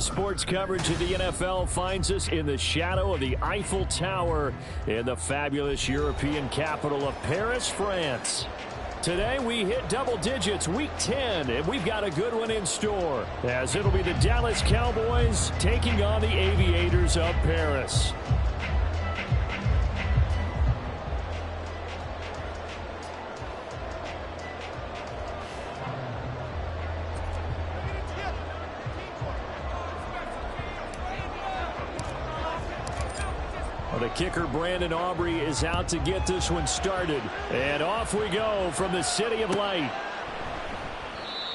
Sports coverage of the NFL finds us in the shadow of the Eiffel Tower in the fabulous European capital of Paris, France. Today we hit double digits, week 10, and we've got a good one in store, as it'll be the Dallas Cowboys taking on the Aviators of Paris. The kicker, Brandon Aubrey, is out to get this one started. And off we go from the City of Light.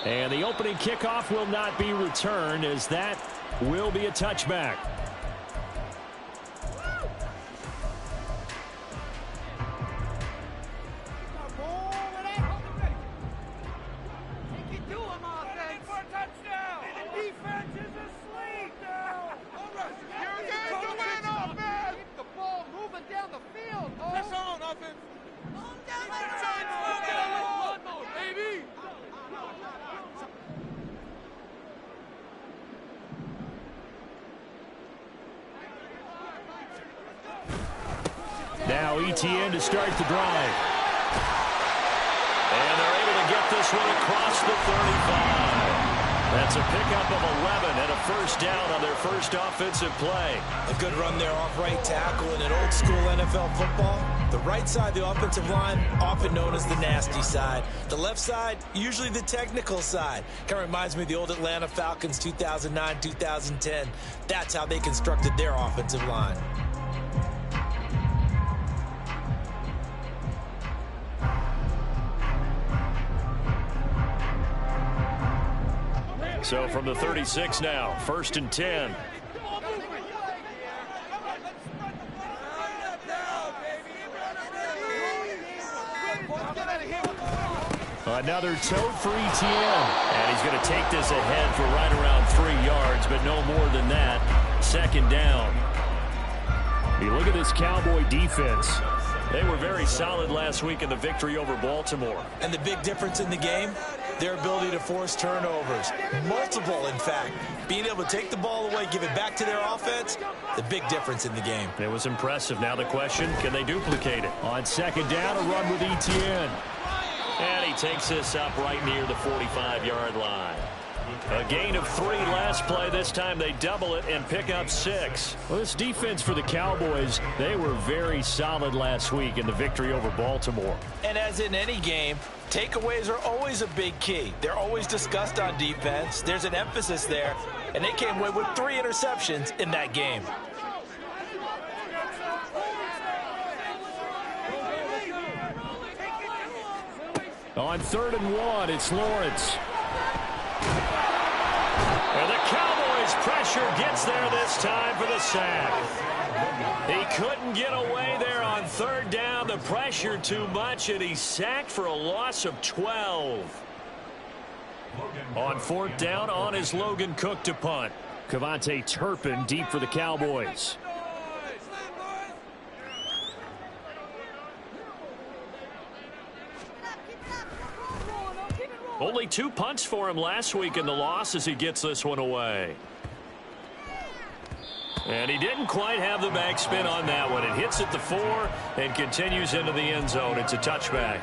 And the opening kickoff will not be returned, as that will be a touchback. Now ETN to start the drive. And they're able to get this one across the 35. That's a pickup of 11 and a first down on their first offensive play. A good run there off right tackle in an old school NFL football. The right side, the offensive line, often known as the nasty side. The left side, usually the technical side. Kind of reminds me of the old Atlanta Falcons 2009-2010. That's how they constructed their offensive line. So from the 36 now, 1st and 10. Another tote for ETN. And he's going to take this ahead for right around 3 yards, but no more than that. 2nd down. You look at this Cowboy defense. They were very solid last week in the victory over Baltimore. And the big difference in the game, their ability to force turnovers. Multiple, in fact. Being able to take the ball away, give it back to their offense, the big difference in the game. It was impressive. Now the question, can they duplicate it? On 2nd down, a run with ETN. And he takes this up right near the 45-yard line. A gain of 3 last play. This time they double it and pick up 6. Well, this defense for the Cowboys, they were very solid last week in the victory over Baltimore. And as in any game, takeaways are always a big key. They're always discussed on defense. There's an emphasis there, and they came away with 3 interceptions in that game. On 3rd and 1, it's Lawrence. And the Cowboys' pressure gets there this time for the sack. He couldn't get away there on 3rd down. The pressure too much, and he's sacked for a loss of 12. On 4th down, on is Logan Cook to punt. Cavante Turpin deep for the Cowboys. Only 2 punts for him last week in the loss as he gets this one away. And he didn't quite have the backspin on that one. It hits at the 4 and continues into the end zone. It's a touchback.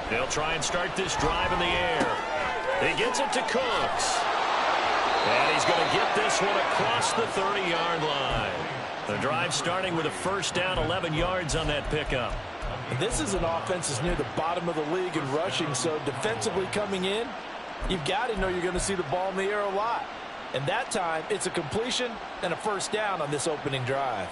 They'll try and start this drive in the air. He gets it to Cooks. And he's going to get this one across the 30-yard line. The drive starting with a first down, 11 yards on that pickup. This is an offense that's near the bottom of the league in rushing, so defensively coming in, you've got to know you're going to see the ball in the air a lot. And that time, it's a completion and a first down on this opening drive.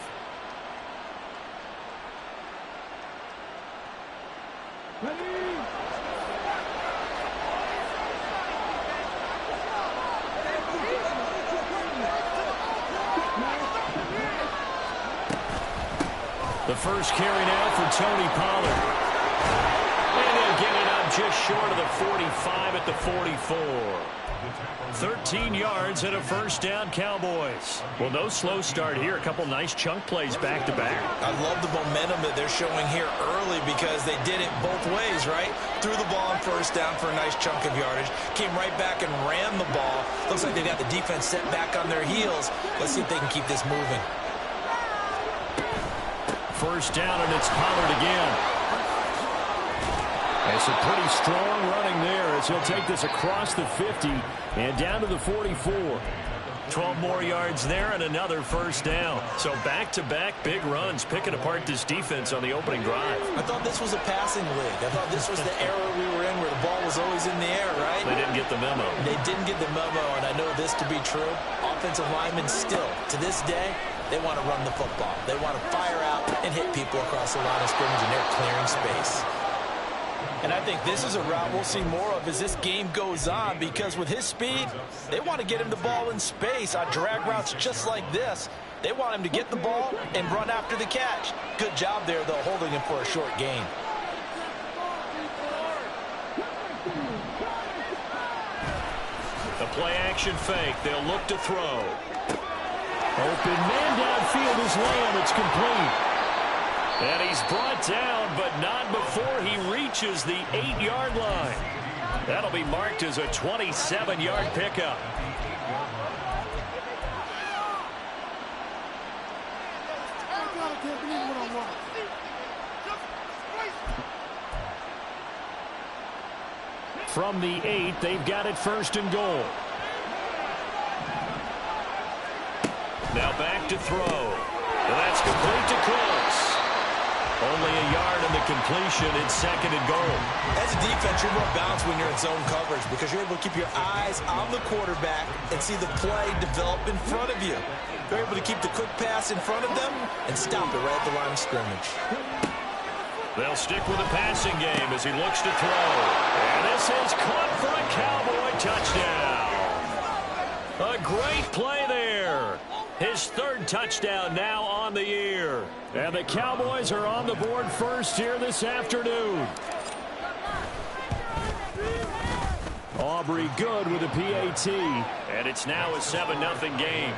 The first carry now for Tony Pollard. And he'll get it up just short of the 45 at the 44. 13 yards and a first down, Cowboys. Well, no slow start here. A couple nice chunk plays back-to-back. I love the momentum that they're showing here early because they did it both ways, right? Threw the ball on first down for a nice chunk of yardage. Came right back and ran the ball. Looks like they got the defense set back on their heels. Let's see if they can keep this moving. First down, and it's Pollard again. It's a pretty strong running there as he'll take this across the 50 and down to the 44. 12 more yards there and another first down. So back-to-back big runs, picking apart this defense on the opening drive. I thought this was a passing league. I thought this was the era we were in where the ball was always in the air, right? They didn't get the memo. They didn't get the memo, and I know this to be true. Offensive linemen still, to this day, they want to run the football. They want to fire out and hit people across the line of scrimmage, and they're clearing space. And I think this is a route we'll see more of as this game goes on, because with his speed, they want to get him the ball in space on drag routes just like this. They want him to get the ball and run after the catch. Good job there, though, holding him for a short gain. The play-action fake. They'll look to throw. Open man downfield is Lamb. It's complete. And he's brought down, but not before he reaches the 8-yard line. That'll be marked as a 27-yard pickup. From the 8, they've got it first and goal. Now back to throw. And that's complete to Cooks. Only a yard in the completion. It's second and goal. As a defense, you're more balanced when you're in zone coverage because you're able to keep your eyes on the quarterback and see the play develop in front of you. You're able to keep the quick pass in front of them and stop it right at the line of scrimmage. They'll stick with the passing game as he looks to throw. And this is caught for a Cowboy touchdown. A great play there. His third touchdown now on the year. And the Cowboys are on the board first here this afternoon. Aubrey good with a PAT. And it's now a 7-0 game.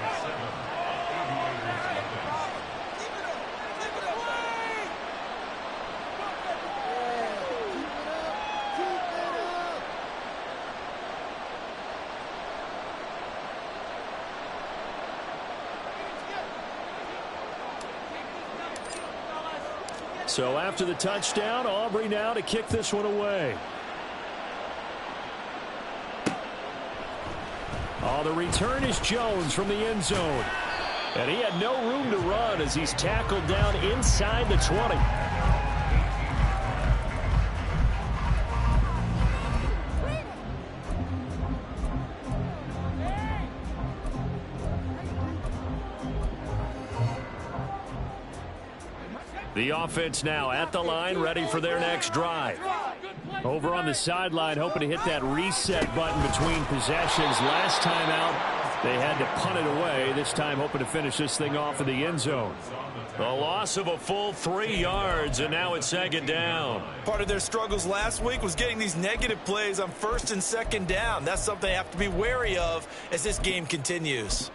So after the touchdown, Aubrey now to kick this one away. Oh, the return is Jones from the end zone. And he had no room to run as he's tackled down inside the 20. The offense now at the line, ready for their next drive. Over on the sideline, hoping to hit that reset button between possessions. Last time out, they had to punt it away. This time, hoping to finish this thing off in the end zone. The loss of a full 3 yards, and now it's second down. Part of their struggles last week was getting these negative plays on first and second down. That's something they have to be wary of as this game continues.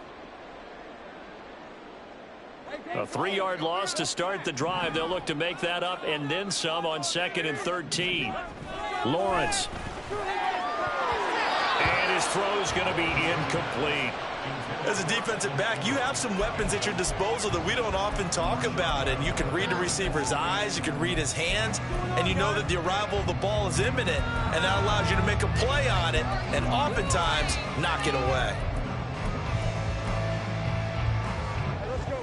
A 3-yard loss to start the drive. They'll look to make that up and then some on 2nd and 13. Lawrence. And his throw's going to be incomplete. As a defensive back, you have some weapons at your disposal that we don't often talk about. And you can read the receiver's eyes, you can read his hands, and you know that the arrival of the ball is imminent. And that allows you to make a play on it and oftentimes knock it away.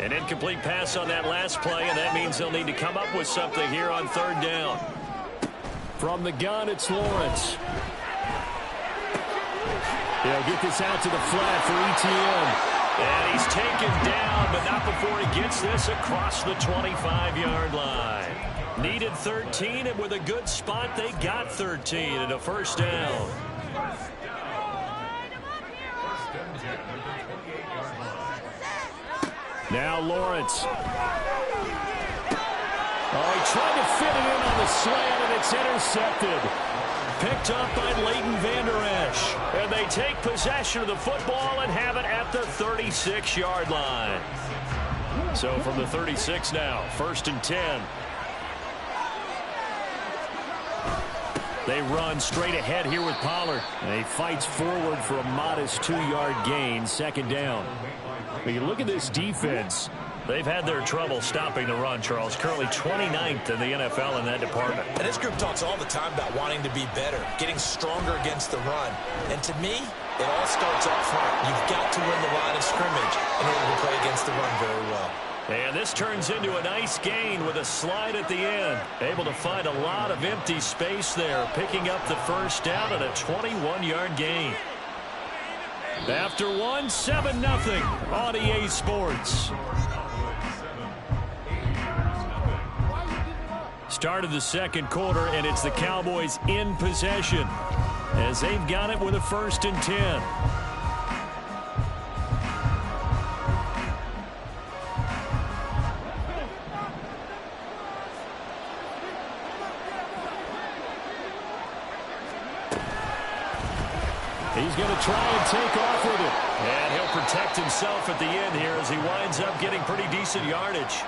An incomplete pass on that last play, and that means they'll need to come up with something here on third down. From the gun, it's Lawrence. He'll get this out to the flat for ETN. And he's taken down, but not before he gets this across the 25-yard line. Needed 13, and with a good spot, they got 13 and a first down. Now Lawrence. Oh, he tried to fit it in on the slant, and it's intercepted. picked up by Leighton Vander Esch. And they take possession of the football and have it at the 36-yard line. So from the 36 now, 1st and 10. They run straight ahead here with Pollard. And he fights forward for a modest 2-yard gain, 2nd down. When you look at this defense, they've had their trouble stopping the run, Charles. Currently 29th in the NFL in that department. And this group talks all the time about wanting to be better, getting stronger against the run. And to me, it all starts up front. You've got to win the line of scrimmage in order to play against the run very well. And this turns into a nice gain with a slide at the end. Able to find a lot of empty space there, picking up the 1st down and a 21-yard gain. After 1, 7-0 on EA Sports. Start of the 2nd quarter, and it's the Cowboys in possession as they've got it with a 1st and 10. He's going to try and take off with it. And he'll protect himself at the end here as he winds up getting pretty decent yardage.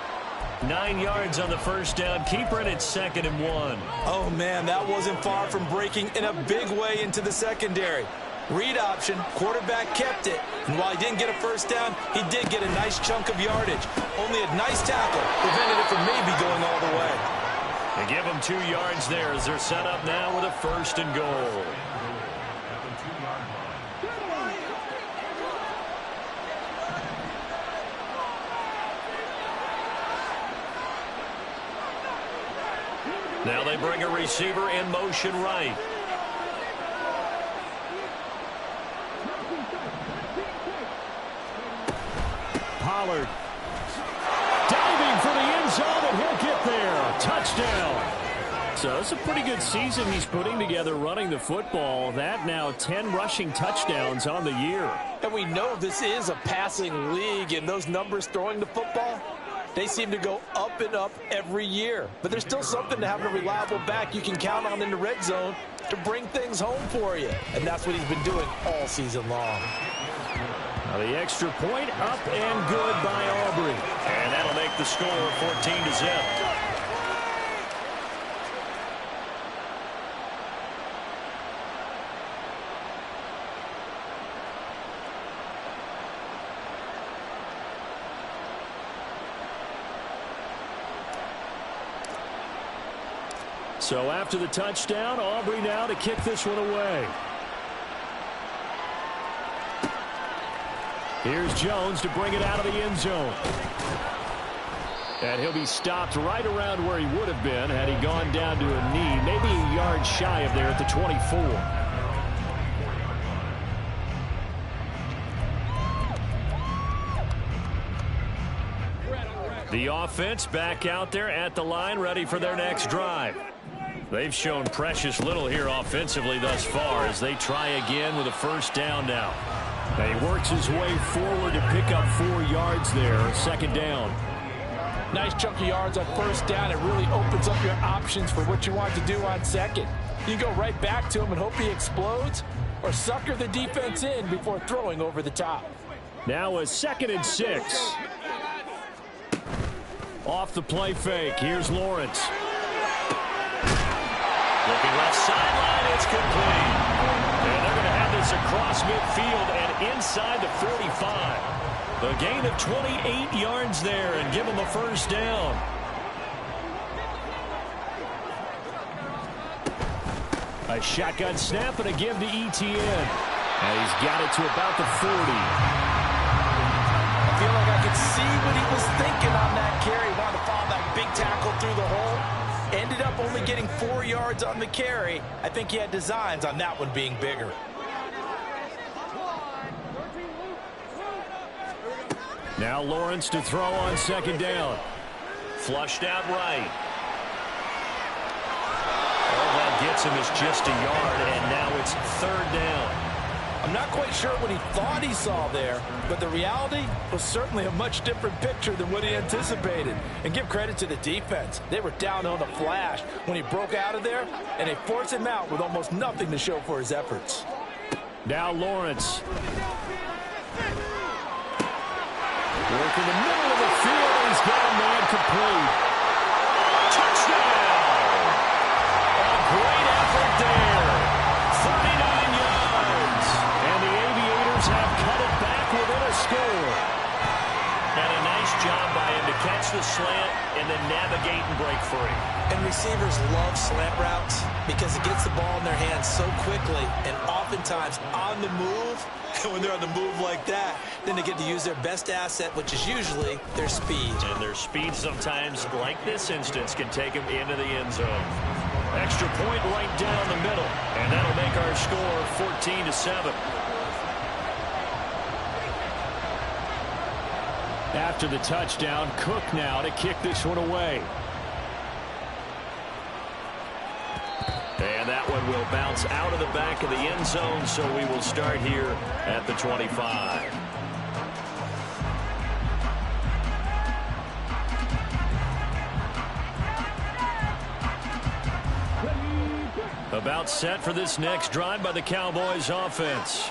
9 yards on the 1st down. Keeper in its 2nd and 1. Oh, man, that wasn't far from breaking in a big way into the secondary. Read option, quarterback kept it. And while he didn't get a 1st down, he did get a nice chunk of yardage. Only a nice tackle prevented it from maybe going all the way. They give him 2 yards there as they're set up now with a 1st and goal. Now they bring a receiver in motion right. Pollard diving for the end zone, and he'll get there. Touchdown. So it's a pretty good season he's putting together running the football. That now 10 rushing touchdowns on the year. And we know this is a passing league, and those numbers throwing the football, they seem to go up and up every year. But there's still something to having a reliable back you can count on in the red zone to bring things home for you. And that's what he's been doing all season long. Now the extra point up and good by Aubrey. And that'll make the score 14-0. So after the touchdown, Aubrey now to kick this one away. Here's Jones to bring it out of the end zone. And he'll be stopped right around where he would have been had he gone down to a knee, maybe a yard shy of there at the 24. The offense back out there at the line, ready for their next drive. They've shown precious little here offensively thus far as they try again with a 1st down now. And he works his way forward to pick up 4 yards there, 2nd down. Nice chunk of yards on 1st down. It really opens up your options for what you want to do on 2nd. You go right back to him and hope he explodes, or sucker the defense in before throwing over the top. Now a 2nd and 6. Off the play fake, here's Lawrence. Looking left sideline, it's complete. And they're going to have this across midfield and inside the 45. A gain of 28 yards there and give them a 1st down. A shotgun snap and a give to Etienne. And he's got it to about the 40. I feel like I could see what he was thinking on that carry. Wanted to follow that big tackle through the hole. Ended up only getting 4 yards on the carry. I think he had designs on that one being bigger. Now Lawrence to throw on 2nd down. Flushed out right. All that gets him is just a yard, and now it's 3rd down. I'm not quite sure what he thought he saw there, but the reality was certainly a much different picture than what he anticipated. And give credit to the defense. They were down on the flash when he broke out of there, and they forced him out with almost nothing to show for his efforts. Now Lawrence. Work in the middle of the field. He's got a man complete. Touchdown! A great effort there. 39 yards. And the Aviators have cut it back within a score. And a nice job by him to catch the slant and then navigate and break free. And receivers love slant routes because it gets the ball in their hands so quickly and oftentimes on the move. And when they're on the move like that, then they get to use their best asset, which is usually their speed. And their speed sometimes, like this instance, can take them into the end zone. Extra point right down the middle. And that'll make our score 14-7. After the touchdown, Cook now to kick this one away. And that one will bounce out of the back of the end zone, so we will start here at the 25. About set for this next drive by the Cowboys offense.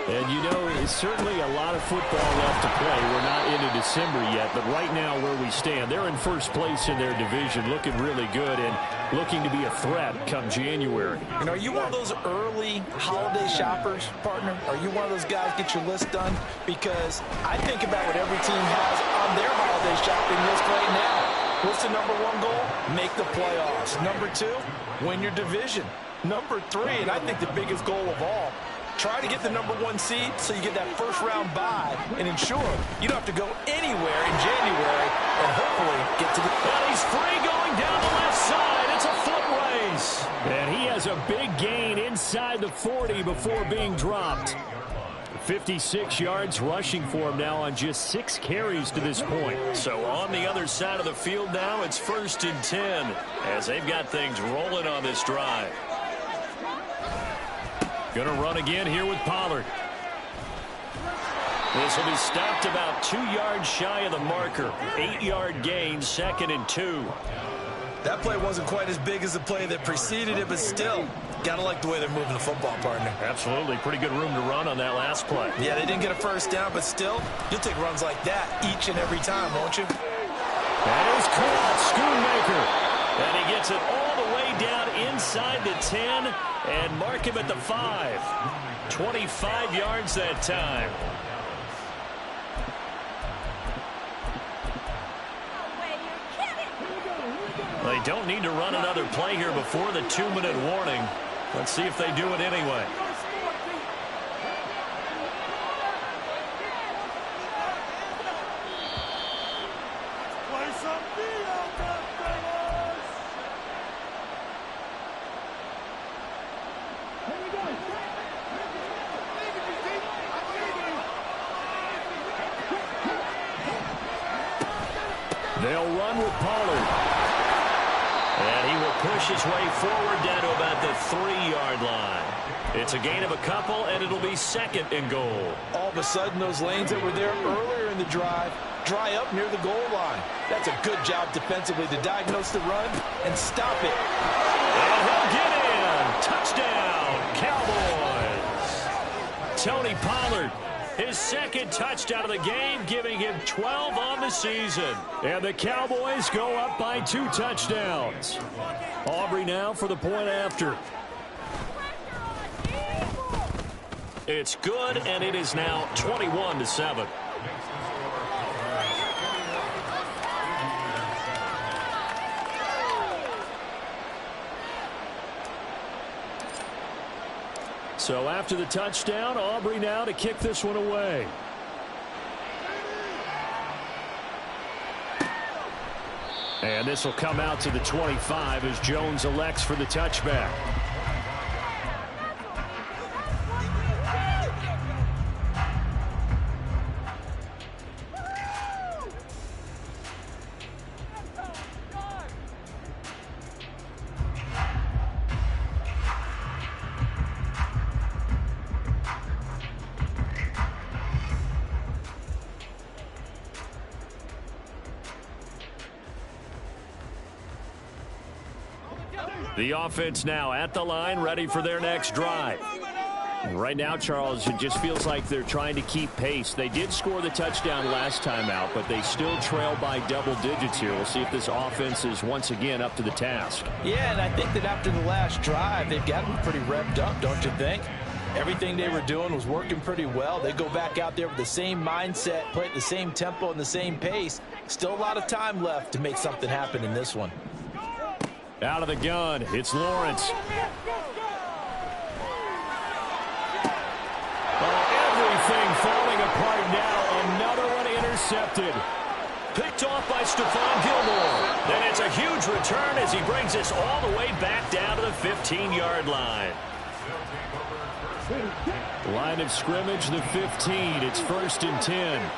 And, you know, it's certainly a lot of football left to play. We're not into December yet, but right now where we stand, they're in first place in their division, looking really good and looking to be a threat come January. And are you one of those early holiday shoppers, partner? Are you one of those guys get your list done? Because I think about what every team has on their holiday shopping list right now. What's the number one goal? Make the playoffs. Number two, win your division. Number three, and I think the biggest goal of all, try to get the number one seed so you get that first round bye and ensure you don't have to go anywhere in January and hopefully get to the... And he's free going down the left side. It's a foot race. And he has a big gain inside the 40 before being dropped. 56 yards rushing for him now on just 6 carries to this point. So on the other side of the field now, it's 1st and 10 as they've got things rolling on this drive. Going to run again here with Pollard. This will be stopped about 2 yards shy of the marker. 8-yard gain, 2nd and 2. That play wasn't quite as big as the play that preceded it, but still, got to like the way they're moving the football, partner. Absolutely. Pretty good room to run on that last play. Yeah, they didn't get a first down, but still, you'll take runs like that each and every time, won't you? That is caught. Schoonmaker. And he gets it all the way down inside the 10 and mark him at the 5. 25 yards that time. They don't need to run another play here before the 2-minute warning. Let's see if they do it anyway. They'll run with Pollard. And he will push his way forward down to about the 3-yard line. It's a gain of a couple, and it'll be 2nd and goal. All of a sudden, those lanes that were there earlier in the drive dry up near the goal line. That's a good job defensively to diagnose the run and stop it. And he'll get in. Touchdown, Cowboys. Tony Pollard. His 2nd touchdown of the game, giving him 12 on the season. And the Cowboys go up by 2 touchdowns. Aubrey now for the point after. It's good, and it is now 21-7. So after the touchdown, Aubrey now to kick this one away. And this will come out to the 25 as Jones elects for the touchback. The offense now at the line, ready for their next drive. Right now, Charles, it just feels like they're trying to keep pace. They did score the touchdown last time out, but they still trail by double digits here. We'll see if this offense is once again up to the task. Yeah, and I think that after the last drive, they've gotten pretty revved up, don't you think? Everything they were doing was working pretty well. They go back out there with the same mindset, play at the same tempo and the same pace. Still a lot of time left to make something happen in this one. Out of the gun, it's Lawrence. Everything falling apart now. Another one intercepted. Picked off by Stephon Gilmore. Then it's a huge return as he brings us all the way back down to the 15-yard line. Line of scrimmage, the 15. It's 1st and 10.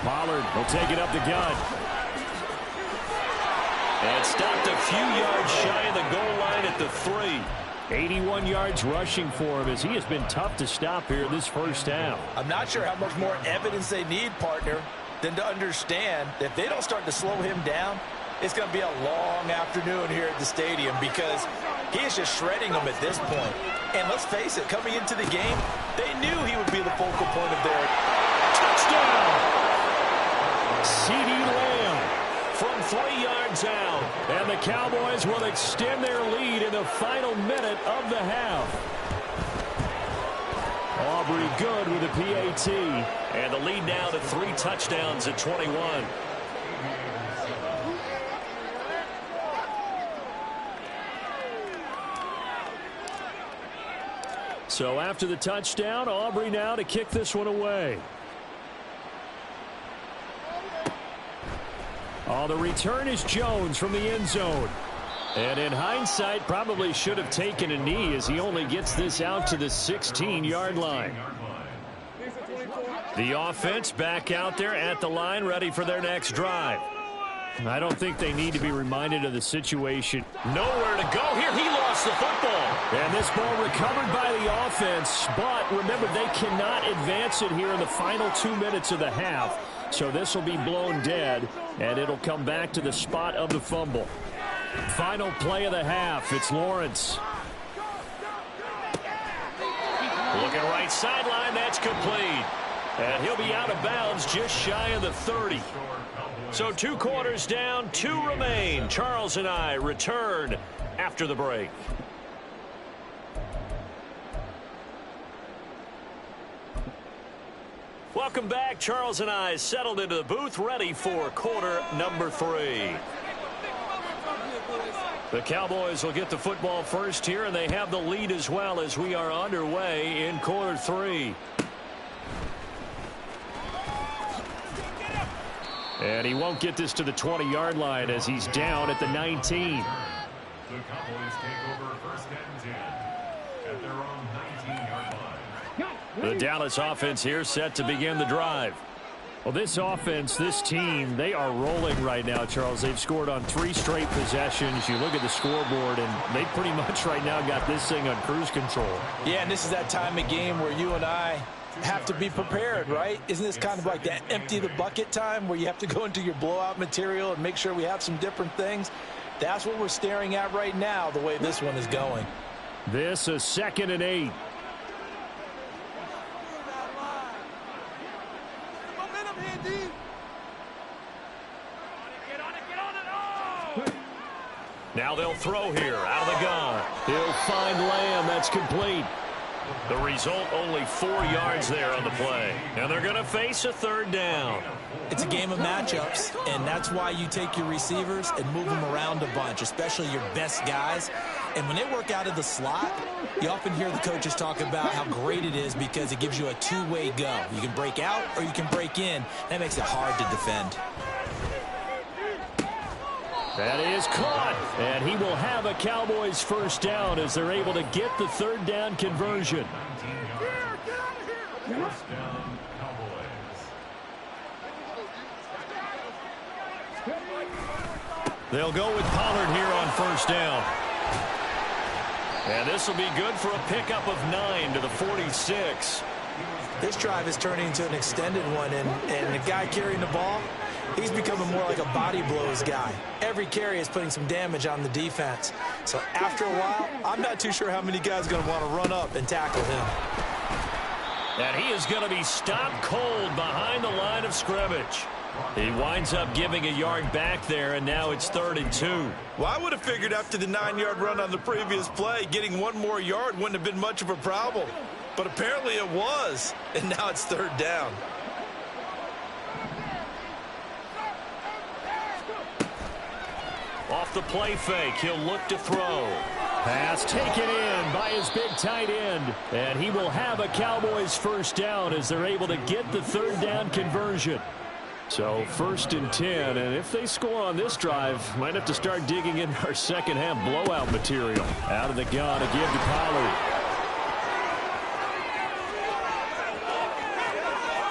Pollard will take it up the gut. And stopped a few yards shy of the goal line at the 3. 81 yards rushing for him as he has been tough to stop here this first half. I'm not sure how much more evidence they need, partner, than to understand that if they don't start to slow him down, it's going to be a long afternoon here at the stadium because he is just shredding them at this point. And let's face it, coming into the game, they knew he would be the focal point of their touchdown. CeeDee Lamb from 3 yards out. And the Cowboys will extend their lead in the final minute of the half. Aubrey good with a PAT. And the lead now to 3 touchdowns at 21. So after the touchdown, Aubrey now to kick this one away. Oh, the return is Jones from the end zone. And in hindsight, probably should have taken a knee as he only gets this out to the 16-yard line. The offense back out there at the line, ready for their next drive. I don't think they need to be reminded of the situation. Nowhere to go here. He lost the football. And this ball recovered by the offense. But remember, they cannot advance it here in the final 2 minutes of the half. So this will be blown dead, and it'll come back to the spot of the fumble. Final play of the half. It's Lawrence. Looking right sideline. That's complete. And he'll be out of bounds just shy of the 30. So 2 quarters down, 2 remain. Charles and I return after the break. Welcome back. Charles and I settled into the booth, ready for quarter number 3. The Cowboys will get the football first here, and they have the lead as well as we are underway in quarter 3. And he won't get this to the 20-yard line as he's down at the 19. The Cowboys take over 1st and 10 at their own 19-yard line. The Dallas offense here set to begin the drive. Well, this offense, this team, they are rolling right now, Charles. They've scored on 3 straight possessions. You look at the scoreboard, and they pretty much right now got this thing on cruise control. Yeah, and this is that time of game where you and I have to be prepared, right? Isn't this kind of like that empty the bucket time where you have to go into your blowout material and make sure we have some different things? That's what we're staring at right now, the way this one is going. This is 2nd and 8. Now they'll throw here out of the gun. He'll find Lamb. That's complete. The result, only 4 yards there on the play. And they're going to face a 3rd down. It's a game of matchups, and that's why you take your receivers and move them around a bunch, especially your best guys. And when they work out of the slot, you often hear the coaches talk about how great it is because it gives you a 2-way go. You can break out or you can break in. That makes it hard to defend. That is caught, and he will have a Cowboys 1st down as they're able to get the 3rd down conversion. 1st down, Cowboys. They'll go with Pollard here on 1st down. And this will be good for a pickup of 9 to the 46. This drive is turning into an extended one, and the guy carrying the ball, He's becoming more like a body blows guy. Every carry is putting some damage on the defense. So after a while, I'm not too sure how many guys are going to want to run up and tackle him. And he is going to be stopped cold behind the line of scrimmage. He winds up giving a yard back there, and now it's 3rd and 2. Well, I would have figured after the 9-yard run on the previous play, getting one more yard wouldn't have been much of a problem. But apparently it was, and now it's 3rd down. Off the play fake, he'll look to throw. Pass taken in by his big tight end. And he will have a Cowboys first down as they're able to get the 3rd down conversion. So 1st and 10, and if they score on this drive, might have to start digging in our second half blowout material. Out of the gun, a give to Pollard.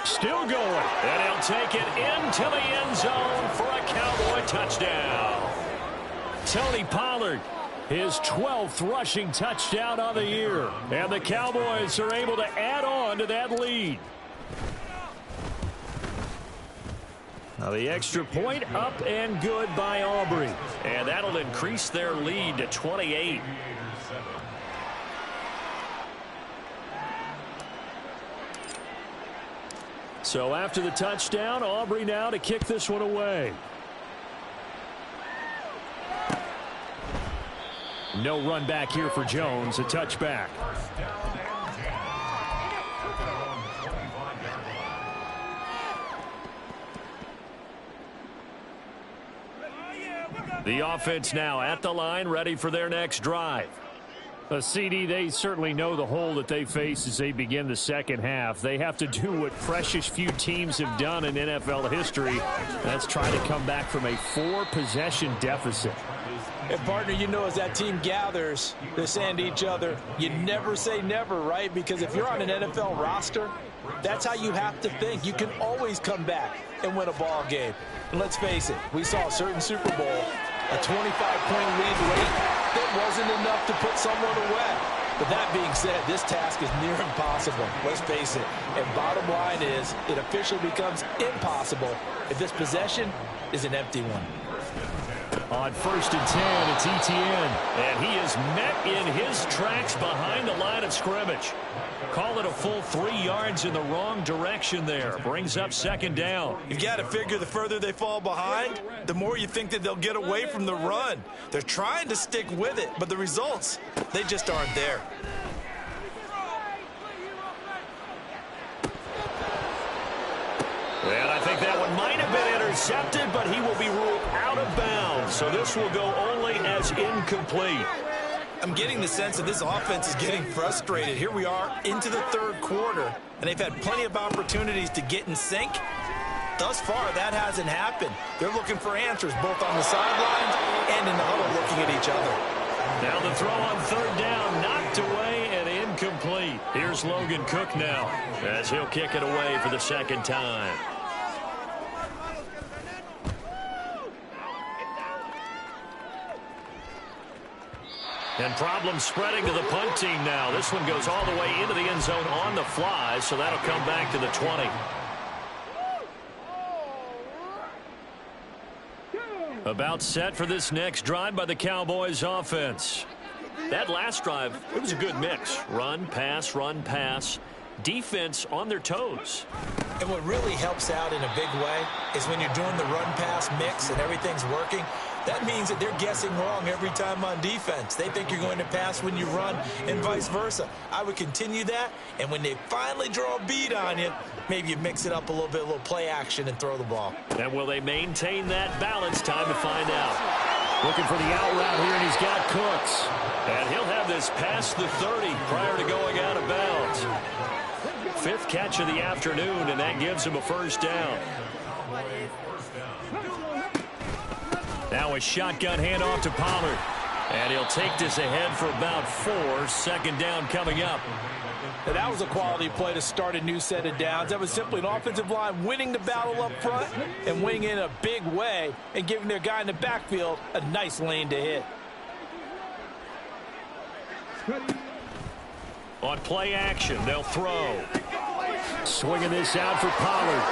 Still going, and he'll take it into the end zone for a Cowboy touchdown. Tony Pollard, his 12th rushing touchdown of the year, and the Cowboys are able to add on to that lead. Now the extra point up and good by Aubrey. And that'll increase their lead to 28. So after the touchdown, Aubrey now to kick this one away. No run back here for Jones, a touchback. The offense now at the line, ready for their next drive. CD, they certainly know the hole that they face as they begin the second half. They have to do what precious few teams have done in NFL history. That's try to come back from a 4-possession deficit. And, partner, you know, as that team gathers, they're saying to each other, you never say never, right? Because if you're on an NFL roster, that's how you have to think. You can always come back and win a ball game. And let's face it, we saw a certain Super Bowl, a 25-point lead late, that wasn't enough to put someone away. But that being said, this task is near impossible. Let's face it. And bottom line is, it officially becomes impossible if this possession is an empty one. On 1st and 10, it's Etienne. And he is met in his tracks behind the line of scrimmage. Call it a full 3 yards in the wrong direction there. Brings up 2nd down. You've got to figure the further they fall behind, the more you think that they'll get away from the run. They're trying to stick with it, but the results, they just aren't there. And I think that one might have been intercepted, but he will be ruled out of bounds. So this will go only as incomplete. I'm getting the sense that this offense is getting frustrated. Here we are into the 3rd quarter, and they've had plenty of opportunities to get in sync. Thus far, that hasn't happened. They're looking for answers both on the sidelines and in the huddle looking at each other. Now the throw on 3rd down, knocked away and incomplete. Here's Logan Cook now as he'll kick it away for the 2nd time. And problems spreading to the punt team now. This one goes all the way into the end zone on the fly, so that'll come back to the 20. About set for this next drive by the Cowboys offense. That last drive, it was a good mix. Run, pass, defense on their toes. And what really helps out in a big way is when you're doing the run-pass mix and everything's working, that means that they're guessing wrong every time on defense. They think you're going to pass when you run and vice versa. I would continue that, and when they finally draw a bead on you, maybe you mix it up a little bit, a little play action and throw the ball. And will they maintain that balance? Time to find out. Looking for the out route here, and he's got Cooks. And he'll have this past the 30 prior to going out of bounds. 5th catch of the afternoon, and that gives him a first down. Now a shotgun handoff to Pollard. And he'll take this ahead for about 4. 2nd down coming up. Now that was a quality play to start a new set of downs. That was simply an offensive line winning the battle up front and winning in a big way and giving their guy in the backfield a nice lane to hit. On play action, they'll throw. Swinging this out for Pollard.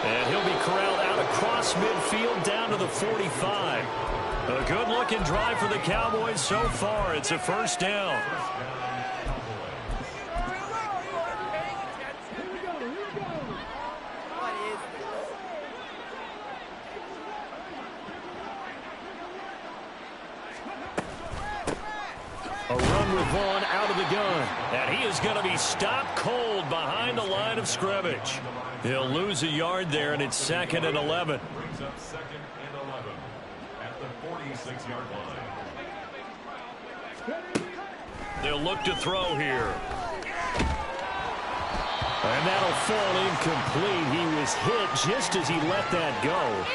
And he'll be corralled out across midfield down to the 45. A good-looking drive for the Cowboys so far. It's a first down. A run with Vaughn out of the gun. And he is going to be stopped cold behind the line of scrimmage. He'll lose a yard there, and it's 2nd and 11. Brings up 2nd and 11 at the 46-yard line. They'll look to throw here. And that'll fall incomplete. He was hit just as he let that go.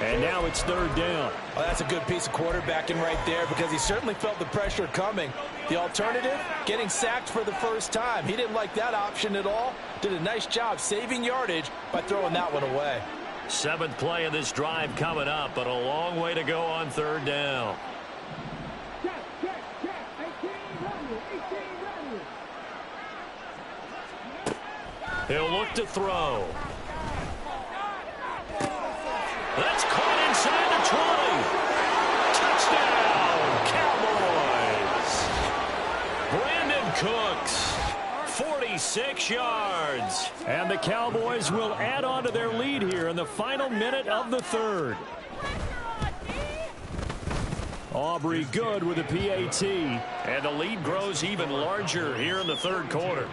And now it's 3rd down. Well, that's a good piece of quarterbacking right there because he certainly felt the pressure coming. The alternative, getting sacked for the first time. He didn't like that option at all. Did a nice job saving yardage by throwing that one away. 7th play of this drive coming up, but a long way to go on 3rd down. He'll look to throw. That's caught inside the 20. Touchdown, Cowboys. Brandon Cooks, 46 yards. And the Cowboys will add on to their lead here in the final minute of the 3rd. Aubrey good with a PAT. And the lead grows even larger here in the 3rd quarter.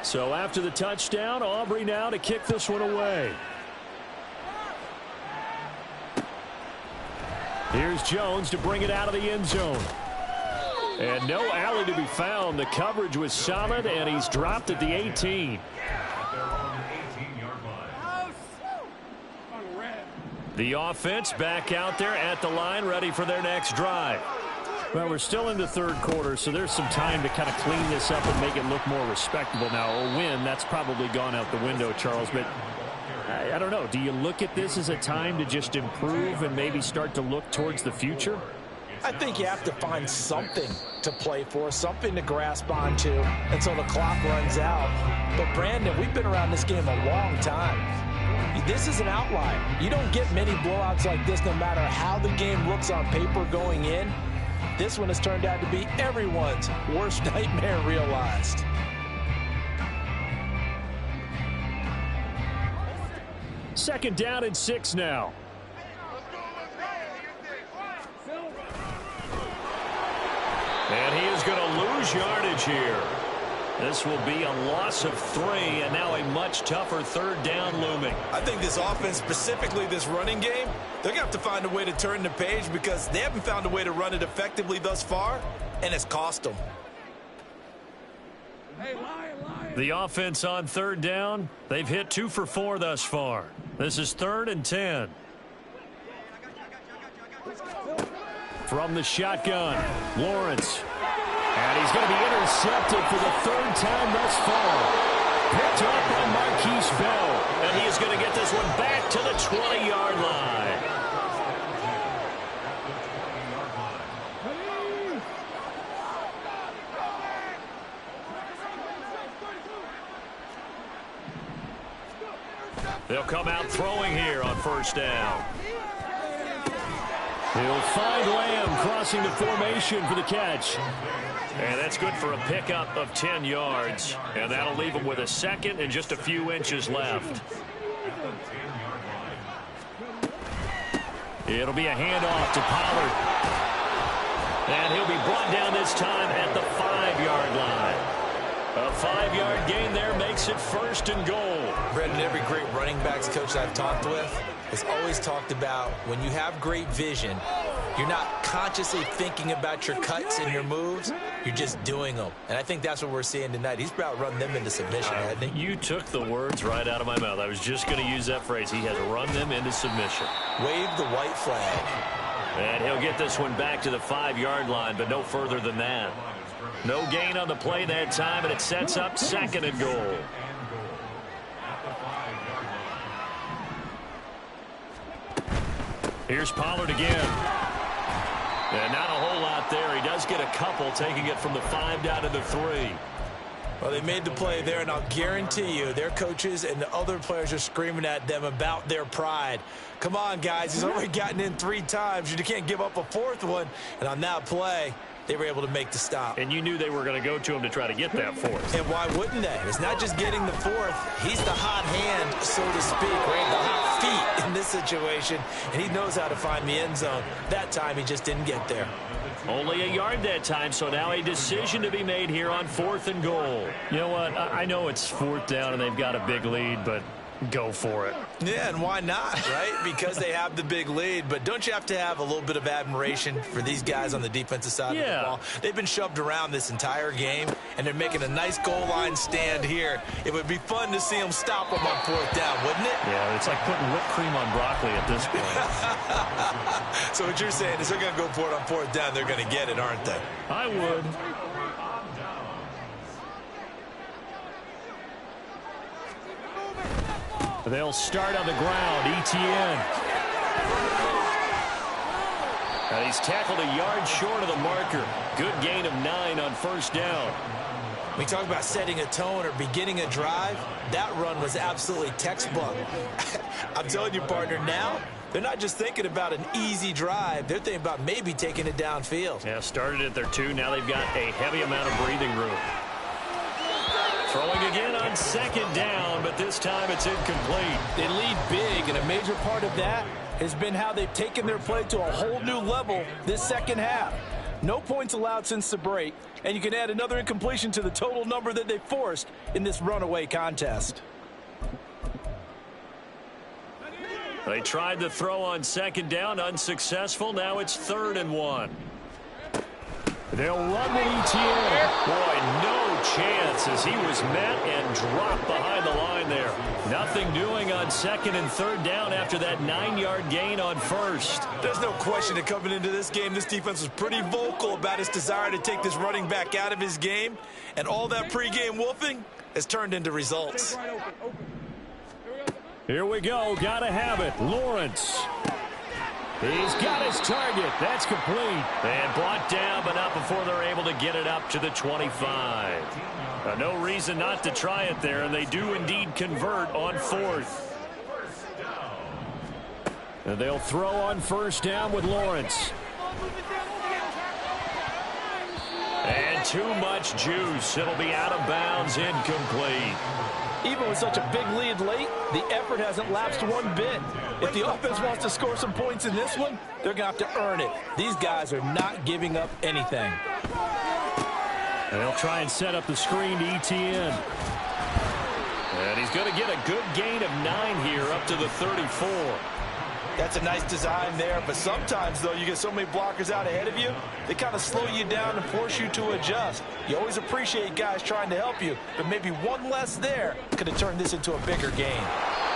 So after the touchdown, Aubrey now to kick this one away. Here's Jones to bring it out of the end zone. And no alley to be found. The coverage was solid, and he's dropped at the 18. The offense back out there at the line, ready for their next drive. Well, we're still in the 3rd quarter, so there's some time to kind of clean this up and make it look more respectable. Now, a win, that's probably gone out the window, Charles, but I don't know. Do you look at this as a time to just improve and maybe start to look towards the future? I think you have to find something to play for, something to grasp onto until the clock runs out. But, Brandon, we've been around this game a long time. This is an outlier. You don't get many blowouts like this no matter how the game looks on paper going in. This one has turned out to be everyone's worst nightmare realized. Second down and 6 now. And he is going to lose yardage here. This will be a loss of 3, and now a much tougher 3rd down looming. I think this offense, specifically this running game, they're going to have to find a way to turn the page because they haven't found a way to run it effectively thus far, and it's cost them. The offense on 3rd down, they've hit 2 for 4 thus far. This is 3rd and 10. From the shotgun, Lawrence. And he's going to be intercepted for the 3rd time thus far. Picked up by Marquise Bell. And he is going to get this one back to the 20-yard line. They'll come out throwing here on 1st down. He'll find Lamb crossing the formation for the catch. And that's good for a pickup of 10 yards. And that'll leave him with a 2nd and just a few inches left. It'll be a handoff to Pollard. And he'll be brought down this time at the 5-yard line. A 5-yard gain there makes it 1st and goal. Brendan, every great running backs coach I've talked with has always talked about when you have great vision, you're not consciously thinking about your cuts and your moves. You're just doing them. And I think that's what we're seeing tonight. He's about run them into submission, hasn't he? You took the words right out of my mouth. I was just going to use that phrase. He has run them into submission. Wave the white flag. And he'll get this one back to the 5-yard line, but no further than that. No gain on the play that time, and it sets up 2nd and goal. Here's Pollard again. And not a whole lot there. He does get a couple, taking it from the 5 down to the 3. Well, they made the play there, and I'll guarantee you their coaches and the other players are screaming at them about their pride. Come on, guys. He's already gotten in 3 times. You can't give up a 4th one. And on that play, they were able to make the stop. And you knew they were going to go to him to try to get that 4th. And why wouldn't they? It's not just getting the 4th. He's the hot hand, so to speak, right? The hot feet in this situation. And he knows how to find the end zone. That time, he just didn't get there. Only a yard that time, so now a decision to be made here on 4th and goal. You know what? I know it's 4th down and they've got a big lead, but go for it. Yeah, and why not, right? Because they have the big lead. But don't you have to have a little bit of admiration for these guys on the defensive side of the ball? They've been shoved around this entire game, and they're making a nice goal line stand here. It would be fun to see them stop them on 4th down, wouldn't it? Yeah, it's like putting whipped cream on broccoli at this point. So what you're saying is they're going to go for it on 4th down. They're going to get it, aren't they? I would. They'll start on the ground. Etienne. And he's tackled a yard short of the marker. Good gain of 9 on 1st down. We talk about setting a tone or beginning a drive. That run was absolutely textbook. I'm telling you, partner, now they're not just thinking about an easy drive. They're thinking about maybe taking it downfield. Yeah, started at their 2. Now they've got a heavy amount of breathing room. Throwing again on 2nd down, but this time it's incomplete. They lead big, and a major part of that has been how they've taken their play to a whole new level this second half. No points allowed since the break, and you can add another incompletion to the total number that they forced in this runaway contest. They tried to throw on 2nd down, unsuccessful. Now it's 3rd and 1. They'll run with Etienne. Boy, no chance as he was met and dropped behind the line there. Nothing doing on 2nd and 3rd down after that 9-yard gain on 1st. There's no question that coming into this game, this defense was pretty vocal about its desire to take this running back out of his game. And all that pregame wolfing has turned into results. Here we go. Got to have it. Lawrence. He's got his target. That's complete. And brought down, but not before they're able to get it up to the 25. No reason not to try it there, and they do indeed convert on 4th. And they'll throw on 1st down with Lawrence. And too much juice. It'll be out of bounds, incomplete. Even with such a big lead late, the effort hasn't lapsed one bit. If the offense wants to score some points in this one, they're going to have to earn it. These guys are not giving up anything. And they'll try and set up the screen to Etienne. And he's going to get a good gain of 9 here up to the 34. That's a nice design there, but sometimes, though, you get so many blockers out ahead of you, they kind of slow you down and force you to adjust. You always appreciate guys trying to help you, but maybe one less there could have turned this into a bigger game.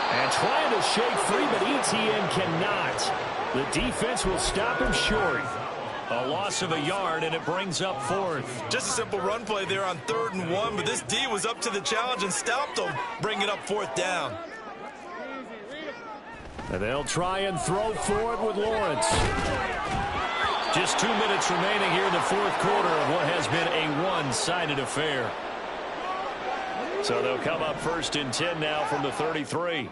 And trying to shake free, but Etienne cannot. The defense will stop him short. A loss of a yard, and it brings up 4th. Just a simple run play there on 3rd and 1, but this D was up to the challenge and stopped them, bringing up 4th down. And they'll try and throw for it with Lawrence. Just 2 minutes remaining here in the 4th quarter of what has been a one-sided affair. So they'll come up 1st and 10 now from the 33.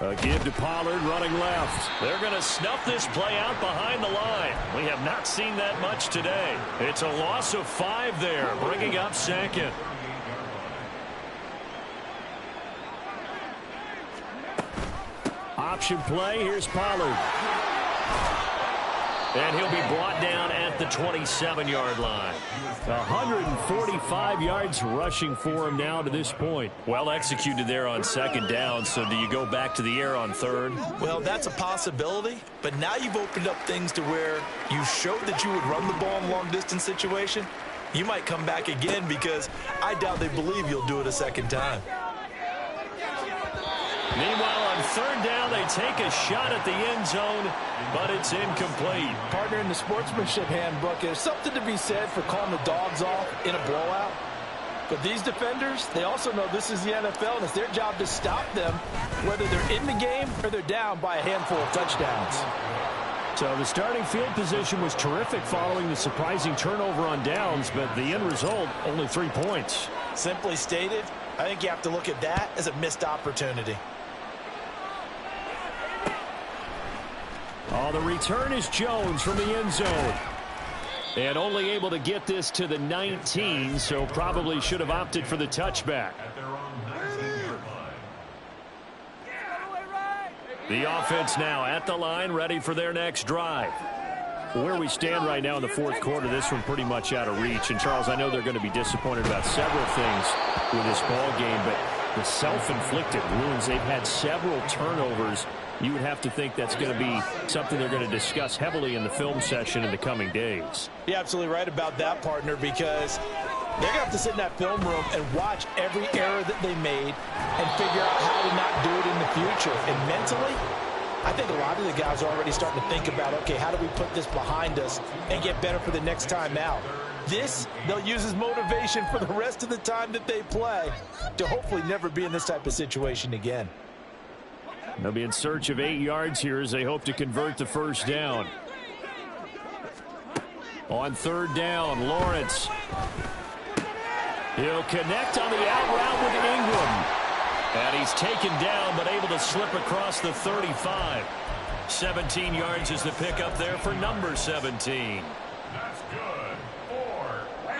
A give to Pollard running left. They're going to snuff this play out behind the line. We have not seen that much today. It's a loss of 5 there, bringing up 2nd. Option play. Here's Pollard. And he'll be brought down at the 27-yard line. 145 yards rushing for him now to this point. Well executed there on 2nd down, so do you go back to the air on 3rd? Well, that's a possibility, but now you've opened up things to where you showed that you would run the ball in long-distance situation. You might come back again because I doubt they believe you'll do it a 2nd time. Meanwhile, on 3rd down, they take a shot at the end zone, but it's incomplete. Partner, in the sportsmanship handbook, there's something to be said for calling the dogs off in a blowout. But these defenders, they also know this is the NFL, and it's their job to stop them, whether they're in the game or they're down by a handful of touchdowns. So the starting field position was terrific following the surprising turnover on downs, but the end result, only 3 points. Simply stated, I think you have to look at that as a missed opportunity. Oh, the return is Jones from the end zone. And only able to get this to the 19, so probably should have opted for the touchback. At their own 19-yard line. The offense now at the line, ready for their next drive. Where we stand right now in the fourth quarter, this one pretty much out of reach. And, Charles, I know they're going to be disappointed about several things with this ball game, but the self-inflicted wounds, they've had several turnovers. You would have to think that's going to be something they're going to discuss heavily in the film session in the coming days. You're absolutely right about that, partner, because they're going to have to sit in that film room and watch every error that they made and figure out how to not do it in the future. And mentally, I think a lot of the guys are already starting to think about, okay, how do we put this behind us and get better for the next time out? This, they'll use as motivation for the rest of the time that they play to hopefully never be in this type of situation again. They'll be in search of 8 yards here as they hope to convert the first down. On third down, Lawrence. He'll connect on the out route with Ingram. And he's taken down, but able to slip across the 35. 17 yards is the pickup there for number 17. That's good. 4-8.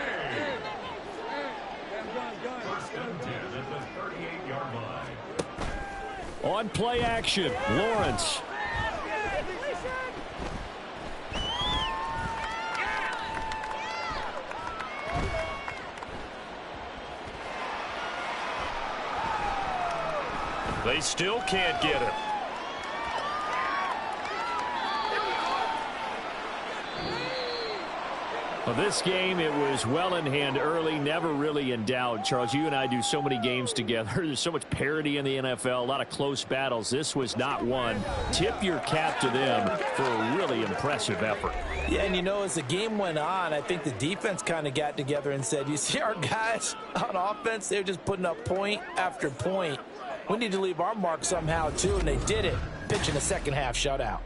First and 10 at the 38-yard line. On play action, Lawrence. They still can't get him. Well, this game, it was well in hand early, never really in doubt. Charles, you and I do so many games together. There's so much parity in the NFL, a lot of close battles. This was not one. Tip your cap to them for a really impressive effort. Yeah, and you know, as the game went on, I think the defense kind of got together and said, you see our guys on offense, they're just putting up point after point. We need to leave our mark somehow, too, and they did it, pitching a second-half shutout.